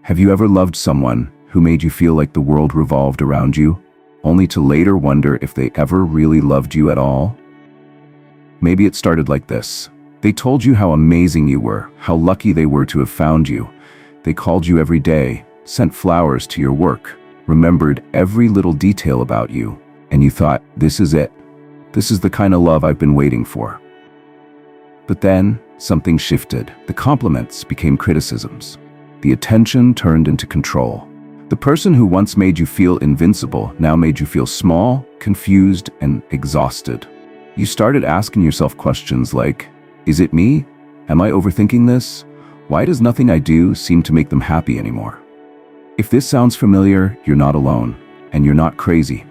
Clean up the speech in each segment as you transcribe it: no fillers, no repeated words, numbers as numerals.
Have you ever loved someone who made you feel like the world revolved around you, only to later wonder if they ever really loved you at all? Maybe it started like this. They told you how amazing you were, how lucky they were to have found you. They called you every day, sent flowers to your work, remembered every little detail about you, and you thought, this is it. This is the kind of love I've been waiting for. But then, something shifted. The compliments became criticisms. The attention turned into control. The person who once made you feel invincible now made you feel small, confused, and exhausted. You started asking yourself questions like, is it me? Am I overthinking this? Why does nothing I do seem to make them happy anymore? If this sounds familiar, you're not alone, and you're not crazy.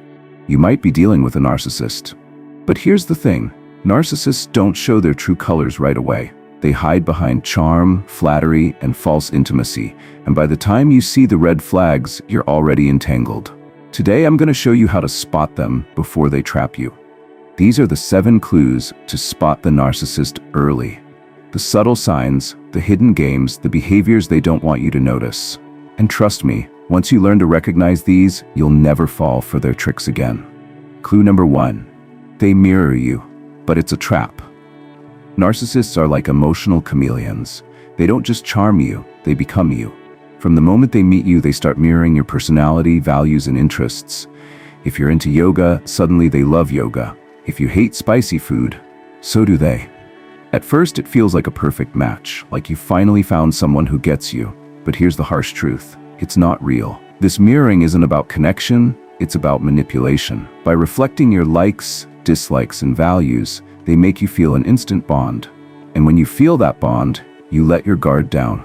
You might be dealing with a narcissist. But here's the thing, narcissists don't show their true colors right away. They hide behind charm, flattery, and false intimacy, and by the time you see the red flags, you're already entangled. Today I'm going to show you how to spot them before they trap you. These are the 7 clues to spot the narcissist early. The subtle signs, the hidden games, the behaviors they don't want you to notice. And trust me, once you learn to recognize these, you'll never fall for their tricks again. Clue number 1. They mirror you, but it's a trap. Narcissists are like emotional chameleons. They don't just charm you, they become you. From the moment they meet you, they start mirroring your personality, values, and interests. If you're into yoga, suddenly they love yoga. If you hate spicy food, so do they. At first, it feels like a perfect match, like you finally found someone who gets you. But here's the harsh truth. It's not real. This mirroring isn't about connection, it's about manipulation. By reflecting your likes, dislikes, and values, they make you feel an instant bond. And when you feel that bond, you let your guard down.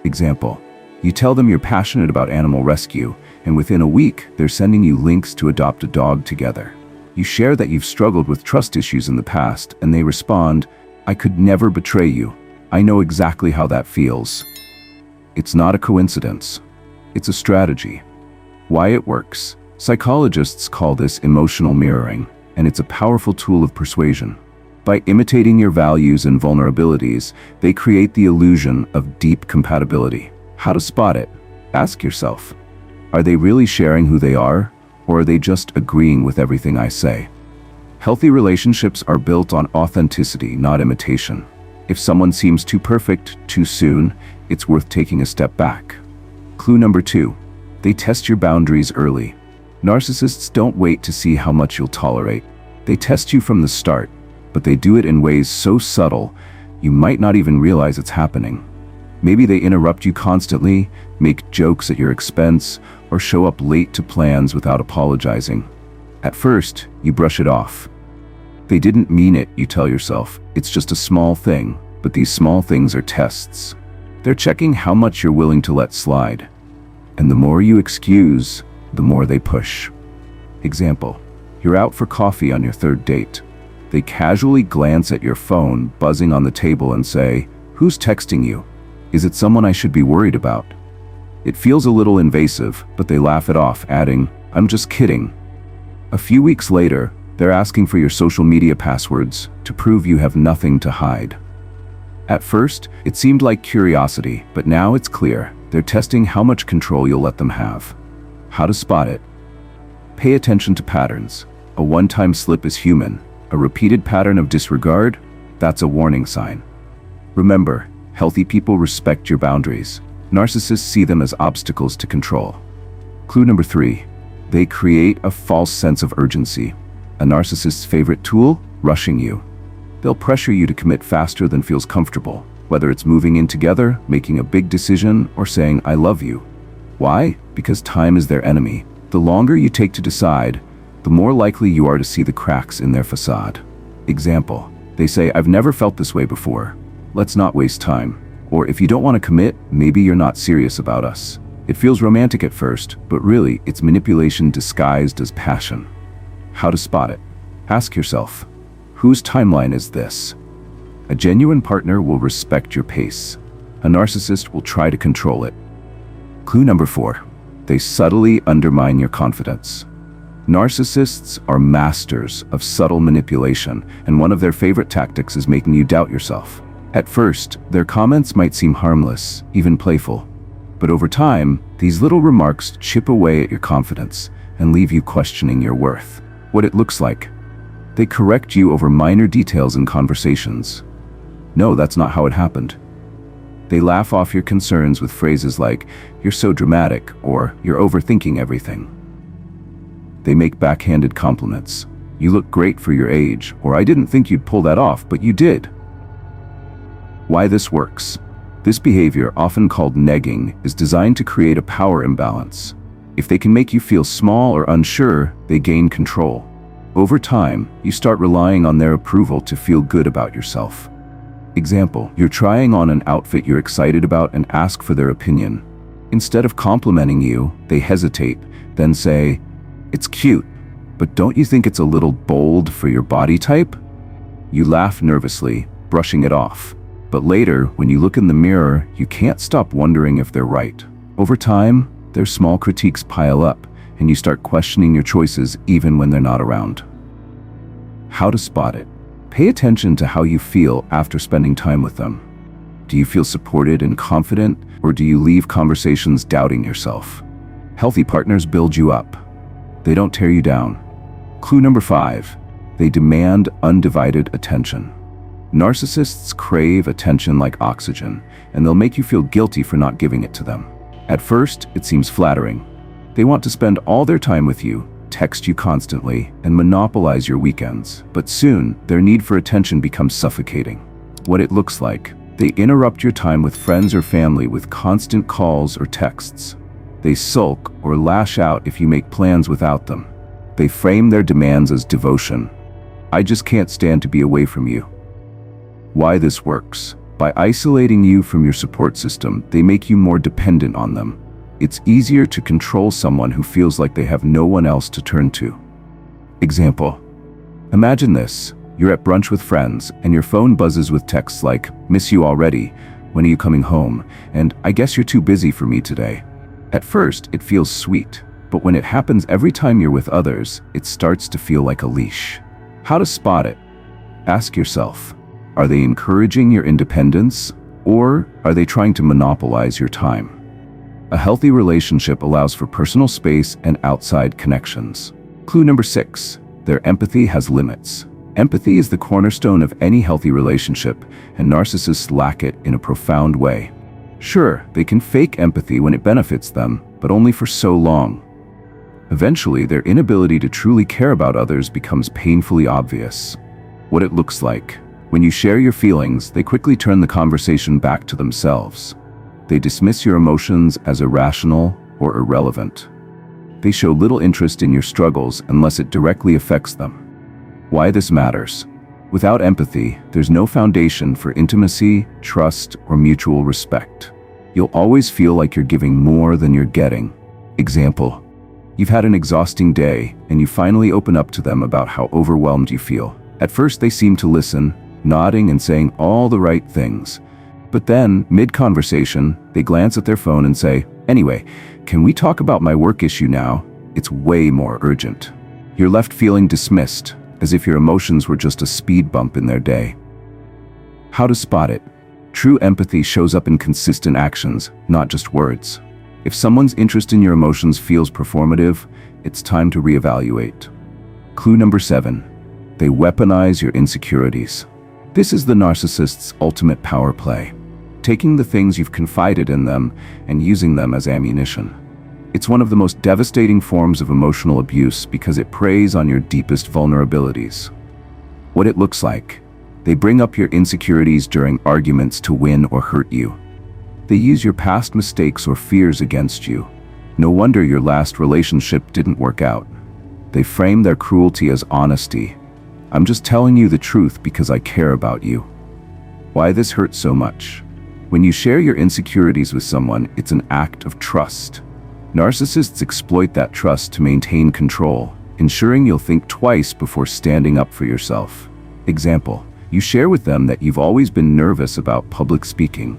Example, you tell them you're passionate about animal rescue, and within a week, they're sending you links to adopt a dog together. You share that you've struggled with trust issues in the past, and they respond, I could never betray you. I know exactly how that feels. It's not a coincidence. It's a strategy. Why it works. Psychologists call this emotional mirroring, and it's a powerful tool of persuasion. By imitating your values and vulnerabilities, they create the illusion of deep compatibility. How to spot it? Ask yourself, are they really sharing who they are, or are they just agreeing with everything I say? Healthy relationships are built on authenticity, not imitation. If someone seems too perfect too soon, it's worth taking a step back. Clue number 2. They test your boundaries early. Narcissists don't wait to see how much you'll tolerate. They test you from the start, but they do it in ways so subtle, you might not even realize it's happening. Maybe they interrupt you constantly, make jokes at your expense, or show up late to plans without apologizing. At first, you brush it off. They didn't mean it, you tell yourself. It's just a small thing, but these small things are tests. They're checking how much you're willing to let slide. And the more you excuse, the more they push. Example, you're out for coffee on your 3rd date. They casually glance at your phone, buzzing on the table, and say, who's texting you? Is it someone I should be worried about? It feels a little invasive, but they laugh it off, adding, I'm just kidding. A few weeks later, they're asking for your social media passwords to prove you have nothing to hide. At first, it seemed like curiosity, but now it's clear. They're testing how much control you'll let them have. How to spot it? Pay attention to patterns. A one-time slip is human. A repeated pattern of disregard? That's a warning sign. Remember, healthy people respect your boundaries. Narcissists see them as obstacles to control. Clue number 3. They create a false sense of urgency. A narcissist's favorite tool? Rushing you. They'll pressure you to commit faster than feels comfortable, whether it's moving in together, making a big decision, or saying, I love you. Why? Because time is their enemy. The longer you take to decide, the more likely you are to see the cracks in their facade. Example, they say, I've never felt this way before. Let's not waste time. Or if you don't want to commit, maybe you're not serious about us. It feels romantic at first, but really, it's manipulation disguised as passion. How to spot it? Ask yourself, whose timeline is this? A genuine partner will respect your pace. A narcissist will try to control it. Clue number 4. They subtly undermine your confidence. Narcissists are masters of subtle manipulation, and one of their favorite tactics is making you doubt yourself. At first, their comments might seem harmless, even playful. But over time, these little remarks chip away at your confidence and leave you questioning your worth. What it looks like. They correct you over minor details in conversations. No, that's not how it happened. They laugh off your concerns with phrases like, "You're so dramatic," or "You're overthinking everything." They make backhanded compliments. "You look great for your age," or "I didn't think you'd pull that off, but you did." Why this works? This behavior, often called negging, is designed to create a power imbalance. If they can make you feel small or unsure, they gain control. Over time, you start relying on their approval to feel good about yourself. Example, you're trying on an outfit you're excited about and ask for their opinion. Instead of complimenting you, they hesitate, then say, "It's cute, but don't you think it's a little bold for your body type?" You laugh nervously, brushing it off. But later, when you look in the mirror, you can't stop wondering if they're right. Over time, their small critiques pile up, and you start questioning your choices even when they're not around. How to spot it? Pay attention to how you feel after spending time with them. Do you feel supported and confident, or do you leave conversations doubting yourself? Healthy partners build you up. They don't tear you down. Clue number 5. They demand undivided attention. Narcissists crave attention like oxygen, and they'll make you feel guilty for not giving it to them. At first, it seems flattering. They want to spend all their time with you, text you constantly, and monopolize your weekends. But soon, their need for attention becomes suffocating. What it looks like. They interrupt your time with friends or family with constant calls or texts. They sulk or lash out if you make plans without them. They frame their demands as devotion. "I just can't stand to be away from you." Why this works? By isolating you from your support system, they make you more dependent on them. It's easier to control someone who feels like they have no one else to turn to. Example. Imagine this. You're at brunch with friends, and your phone buzzes with texts like, "Miss you already. When are you coming home?" And "I guess you're too busy for me today." At first, it feels sweet, but when it happens every time you're with others, it starts to feel like a leash. How to spot it? Ask yourself, are they encouraging your independence, or are they trying to monopolize your time? A healthy relationship allows for personal space and outside connections. Clue number 6. Their empathy has limits. Empathy is the cornerstone of any healthy relationship, and narcissists lack it in a profound way. Sure, they can fake empathy when it benefits them, but only for so long. Eventually, their inability to truly care about others becomes painfully obvious. What it looks like. When you share your feelings, they quickly turn the conversation back to themselves. They dismiss your emotions as irrational or irrelevant. They show little interest in your struggles unless it directly affects them. Why this matters? Without empathy, there's no foundation for intimacy, trust, or mutual respect. You'll always feel like you're giving more than you're getting. Example. You've had an exhausting day, and you finally open up to them about how overwhelmed you feel. At first, they seem to listen, nodding and saying all the right things. But then, mid-conversation, they glance at their phone and say, "Anyway, can we talk about my work issue now? It's way more urgent." You're left feeling dismissed, as if your emotions were just a speed bump in their day. How to spot it? True empathy shows up in consistent actions, not just words. If someone's interest in your emotions feels performative, it's time to reevaluate. Clue number 7. They weaponize your insecurities. This is the narcissist's ultimate power play, taking the things you've confided in them and using them as ammunition. It's one of the most devastating forms of emotional abuse because it preys on your deepest vulnerabilities. What it looks like. They bring up your insecurities during arguments to win or hurt you. They use your past mistakes or fears against you. No wonder your last relationship didn't work out. They frame their cruelty as honesty. "I'm just telling you the truth because I care about you." Why this hurts so much? When you share your insecurities with someone, it's an act of trust. Narcissists exploit that trust to maintain control, ensuring you'll think twice before standing up for yourself. Example, you share with them that you've always been nervous about public speaking.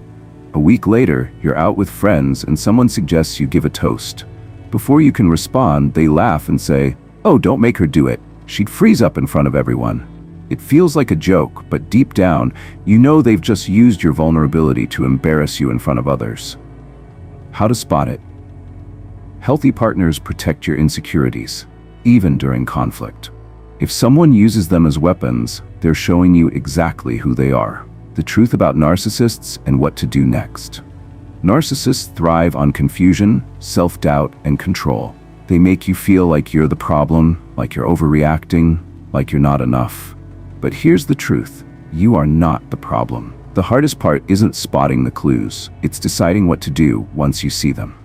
A week later, you're out with friends and someone suggests you give a toast. Before you can respond, they laugh and say, "Oh, don't make her do it. She'd freeze up in front of everyone." It feels like a joke, but deep down, you know they've just used your vulnerability to embarrass you in front of others. How to spot it. Healthy partners protect your insecurities, even during conflict. If someone uses them as weapons, they're showing you exactly who they are, the truth about narcissists, and what to do next. Narcissists thrive on confusion, self-doubt, and control. They make you feel like you're the problem, like you're overreacting, like you're not enough. But here's the truth: you are not the problem. The hardest part isn't spotting the clues, it's deciding what to do once you see them.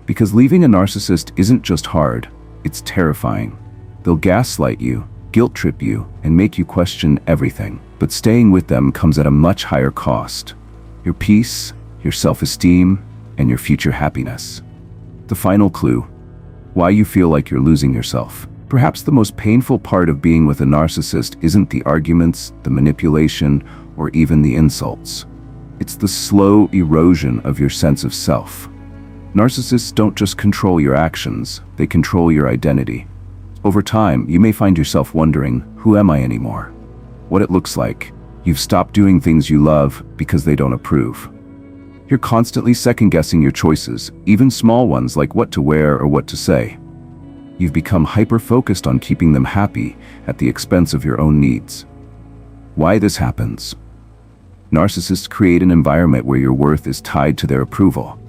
Because leaving a narcissist isn't just hard, it's terrifying. They'll gaslight you, guilt-trip you, and make you question everything. But staying with them comes at a much higher cost: your peace, your self-esteem, and your future happiness. The final clue: why you feel like you're losing yourself. Perhaps the most painful part of being with a narcissist isn't the arguments, the manipulation, or even the insults. It's the slow erosion of your sense of self. Narcissists don't just control your actions, they control your identity. Over time, you may find yourself wondering, who am I anymore? What it looks like. You've stopped doing things you love because they don't approve. You're constantly second-guessing your choices, even small ones like what to wear or what to say. You've become hyper-focused on keeping them happy at the expense of your own needs. Why this happens? Narcissists create an environment where your worth is tied to their approval.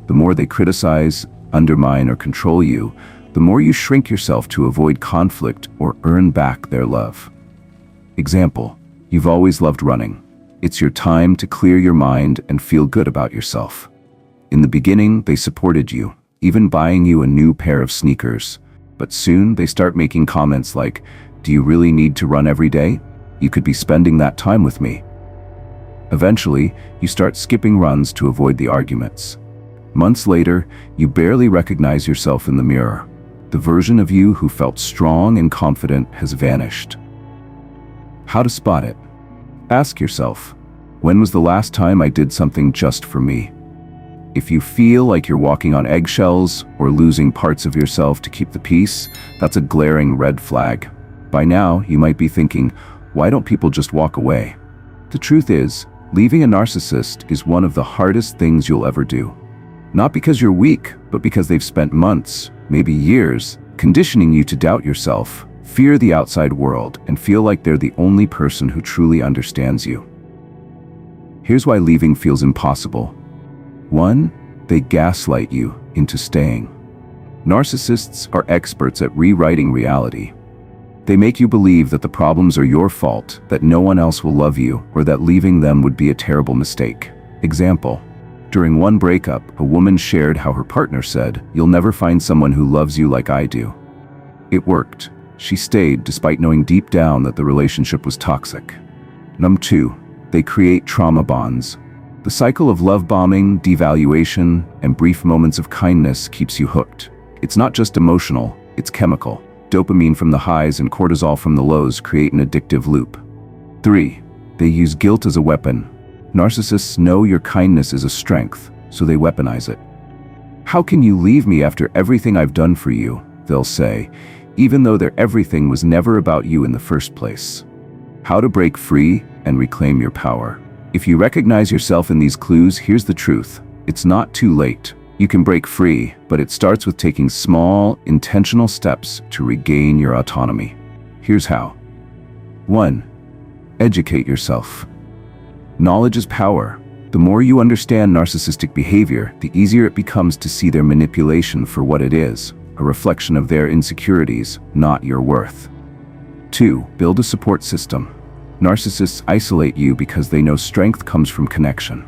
The more they criticize, undermine, or control you, the more you shrink yourself to avoid conflict or earn back their love. Example: you've always loved running. It's your time to clear your mind and feel good about yourself. In the beginning, they supported you, even buying you a new pair of sneakers. But soon, they start making comments like, "Do you really need to run every day? You could be spending that time with me." Eventually, you start skipping runs to avoid the arguments. Months later, you barely recognize yourself in the mirror. The version of you who felt strong and confident has vanished. How to spot it? Ask yourself, when was the last time I did something just for me? If you feel like you're walking on eggshells or losing parts of yourself to keep the peace, that's a glaring red flag. By now, you might be thinking, why don't people just walk away? The truth is, leaving a narcissist is one of the hardest things you'll ever do. Not because you're weak, but because they've spent months, maybe years, conditioning you to doubt yourself, fear the outside world, and feel like they're the only person who truly understands you. Here's why leaving feels impossible. 1. They gaslight you into staying. Narcissists are experts at rewriting reality. They make you believe that the problems are your fault, that no one else will love you, or that leaving them would be a terrible mistake. Example: during one breakup, a woman shared how her partner said, "You'll never find someone who loves you like I do." It worked. She stayed despite knowing deep down that the relationship was toxic. Number 2, they create trauma bonds. The cycle of love bombing, devaluation, and brief moments of kindness keeps you hooked. It's not just emotional, it's chemical. Dopamine from the highs and cortisol from the lows create an addictive loop. 3, they use guilt as a weapon. Narcissists know your kindness is a strength, so they weaponize it. "How can you leave me after everything I've done for you?" they'll say, even though their everything was never about you in the first place. How to break free and reclaim your power. If you recognize yourself in these clues, here's the truth: it's not too late. You can break free, but it starts with taking small, intentional steps to regain your autonomy. Here's how. 1. Educate yourself. Knowledge is power. The more you understand narcissistic behavior, the easier it becomes to see their manipulation for what it is, a reflection of their insecurities, not your worth. 2. Build a support system. Narcissists isolate you because they know strength comes from connection.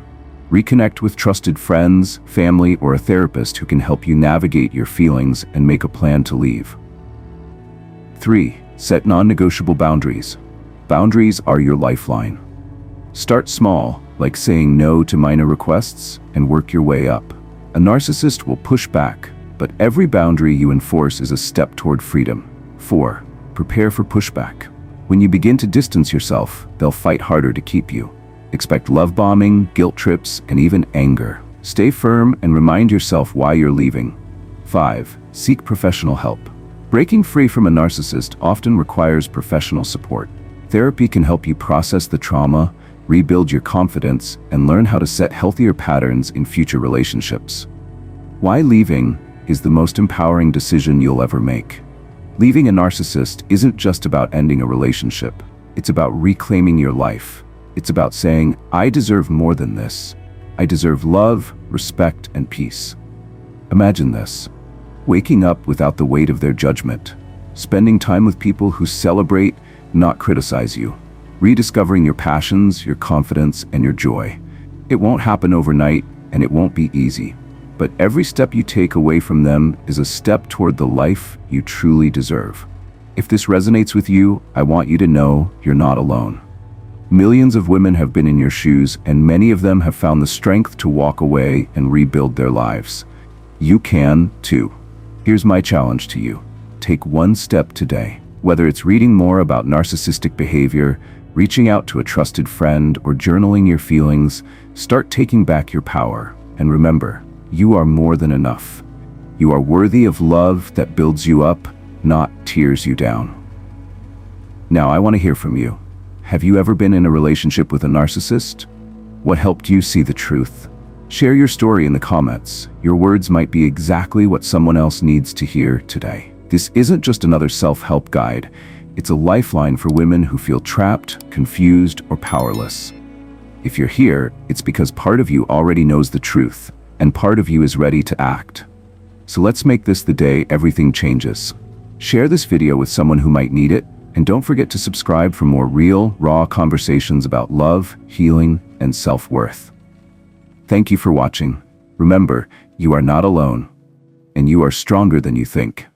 Reconnect with trusted friends, family, or a therapist who can help you navigate your feelings and make a plan to leave. 3. Set non-negotiable boundaries. Boundaries are your lifeline. Start small, like saying no to minor requests, and work your way up. A narcissist will push back, but every boundary you enforce is a step toward freedom. 4. Prepare for pushback. When you begin to distance yourself, they'll fight harder to keep you. Expect love bombing, guilt trips, and even anger. Stay firm and remind yourself why you're leaving. 5. Seek professional help. Breaking free from a narcissist often requires professional support. Therapy can help you process the trauma, rebuild your confidence, and learn how to set healthier patterns in future relationships. Why leaving is the most empowering decision you'll ever make. Leaving a narcissist isn't just about ending a relationship. It's about reclaiming your life. It's about saying, I deserve more than this. I deserve love, respect, and peace. Imagine this: waking up without the weight of their judgment, spending time with people who celebrate, not criticize you, rediscovering your passions, your confidence, and your joy. It won't happen overnight, and it won't be easy. But every step you take away from them is a step toward the life you truly deserve. If this resonates with you, I want you to know you're not alone. Millions of women have been in your shoes, and many of them have found the strength to walk away and rebuild their lives. You can, too. Here's my challenge to you. Take one step today. Whether it's reading more about narcissistic behavior, reaching out to a trusted friend, or journaling your feelings, start taking back your power. And remember, you are more than enough. You are worthy of love that builds you up, not tears you down. Now, I want to hear from you. Have you ever been in a relationship with a narcissist? What helped you see the truth? Share your story in the comments. Your words might be exactly what someone else needs to hear today. This isn't just another self-help guide. It's a lifeline for women who feel trapped, confused, or powerless. If you're here, it's because part of you already knows the truth, and part of you is ready to act. So let's make this the day everything changes. Share this video with someone who might need it, and don't forget to subscribe for more real, raw conversations about love, healing, and self-worth. Thank you for watching. Remember, you are not alone, and you are stronger than you think.